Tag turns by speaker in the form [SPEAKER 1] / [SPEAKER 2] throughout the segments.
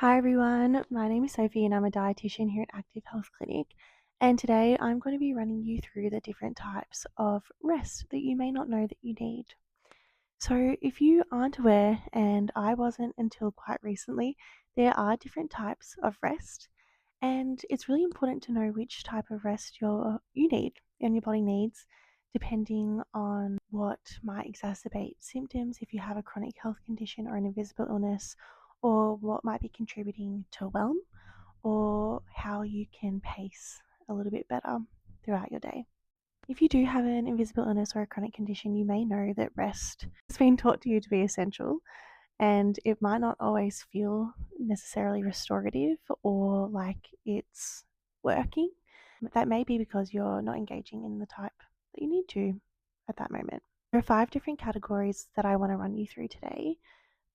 [SPEAKER 1] Hi everyone, my name is Sophie and I'm a dietitian here at Active Health Clinic. And today I'm going to be running you through the different types of rest that you may not know that you need. So, if you aren't aware, and I wasn't until quite recently, there are different types of rest, and it's really important to know which type of rest you need and your body needs, depending on what might exacerbate symptoms if you have a chronic health condition or an invisible illness, or what might be contributing to whelm, or how you can pace a little bit better throughout your day. If you do have an invisible illness or a chronic condition, you may know that rest has been taught to you to be essential, and it might not always feel necessarily restorative or like it's working. That may be because you're not engaging in the type that you need to at that moment. There are 5 different categories that I want to run you through today.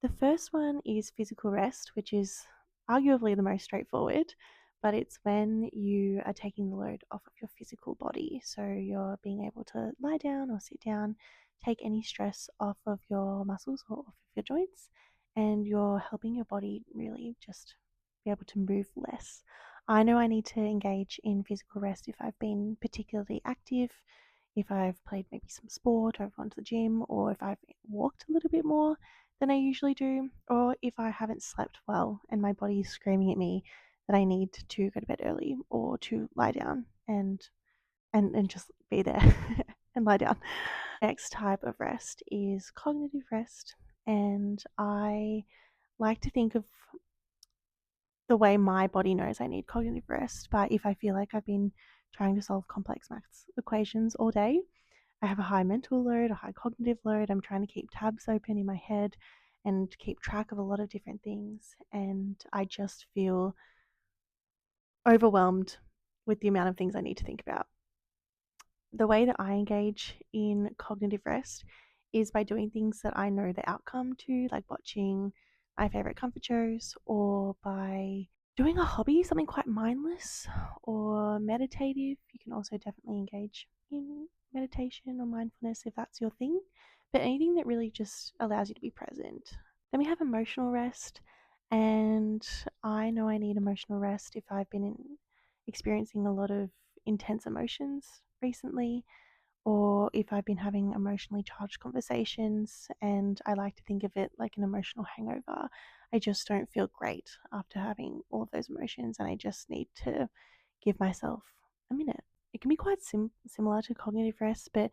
[SPEAKER 1] The first one is physical rest, which is arguably the most straightforward, but it's when you are taking the load off of your physical body. So you're being able to lie down or sit down, take any stress off of your muscles or off of your joints, and you're helping your body really just be able to move less. I know I need to engage in physical rest if I've been particularly active, if I've played maybe some sport, or I've gone to the gym, or if I've walked a little bit more than I usually do, or if I haven't slept well and my body is screaming at me that I need to go to bed early or to lie down and just be there and lie down. Next type of rest is cognitive rest, and I like to think of the way my body knows I need cognitive rest. But if I feel like I've been trying to solve complex maths equations all day, I have a high mental load, a high cognitive load. I'm trying to keep tabs open in my head and keep track of a lot of different things. And I just feel overwhelmed with the amount of things I need to think about. The way that I engage in cognitive rest is by doing things that I know the outcome to, like watching my favorite comfort shows, or by doing a hobby, something quite mindless or meditative. You can also definitely engage in meditation or mindfulness if that's your thing, but anything that really just allows you to be present. Then we have emotional rest, and I know I need emotional rest if I've been experiencing a lot of intense emotions recently, or if I've been having emotionally charged conversations, and I like to think of it like an emotional hangover. I just don't feel great after having all of those emotions, and I just need to give myself a minute. It can be quite similar to cognitive rest, but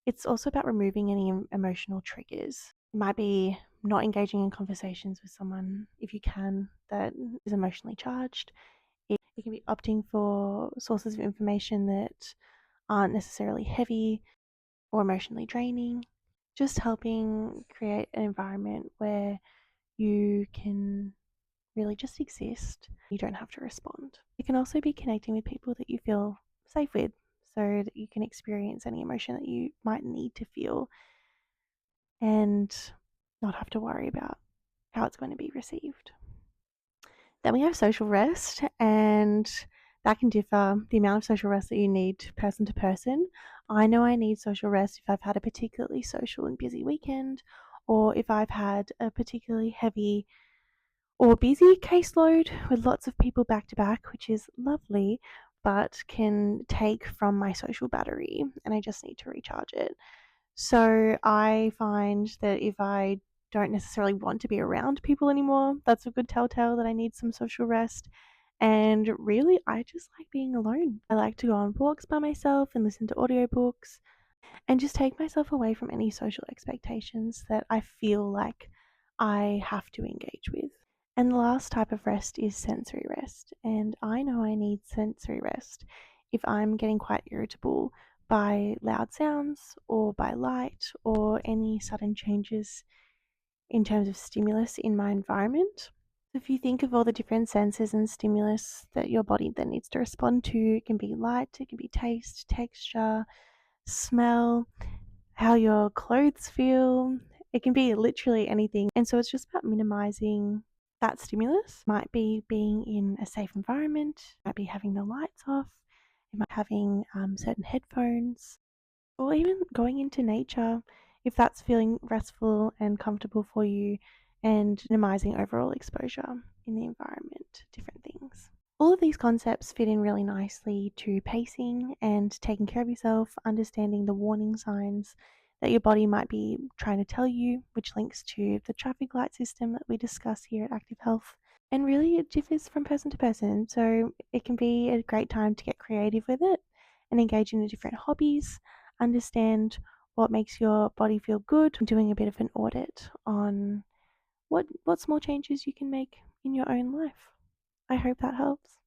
[SPEAKER 1] it's also about removing any emotional triggers. It might be not engaging in conversations with someone, if you can, that is emotionally charged. It can be opting for sources of information that aren't necessarily heavy or emotionally draining, just helping create an environment where you can really just exist. You don't have to respond. It can also be connecting with people that you feel safe with so that you can experience any emotion that you might need to feel and not have to worry about how it's going to be received. Then we have social rest, and that can differ the amount of social rest that you need person to person. I know I need social rest if I've had a particularly social and busy weekend, or if I've had a particularly heavy or busy caseload with lots of people back to back, which is lovely, but can take from my social battery, and I just need to recharge it. So I find that if I don't necessarily want to be around people anymore, that's a good telltale that I need some social rest. And really, I just like being alone. I like to go on walks by myself and listen to audiobooks and just take myself away from any social expectations that I feel like I have to engage with. And the last type of rest is sensory rest. And I know I need sensory rest if I'm getting quite irritable by loud sounds or by light or any sudden changes in terms of stimulus in my environment. If you think of all the different senses and stimulus that your body then needs to respond to, it can be light, it can be taste, texture, smell, how your clothes feel. It can be literally anything. And so it's just about minimizing that stimulus. Might be being in a safe environment, might be having the lights off, it might be having certain headphones, or even going into nature if that's feeling restful and comfortable for you, and minimizing overall exposure. in the environment, different things. All of these concepts fit in really nicely to pacing and taking care of yourself, understanding the warning signs that your body might be trying to tell you, which links to the traffic light system that we discuss here at Active Health. And really, it differs from person to person, so it can be a great time to get creative with it and engage in the different hobbies, understand what makes your body feel good, doing a bit of an audit on what small changes you can make in your own life. I hope that helps.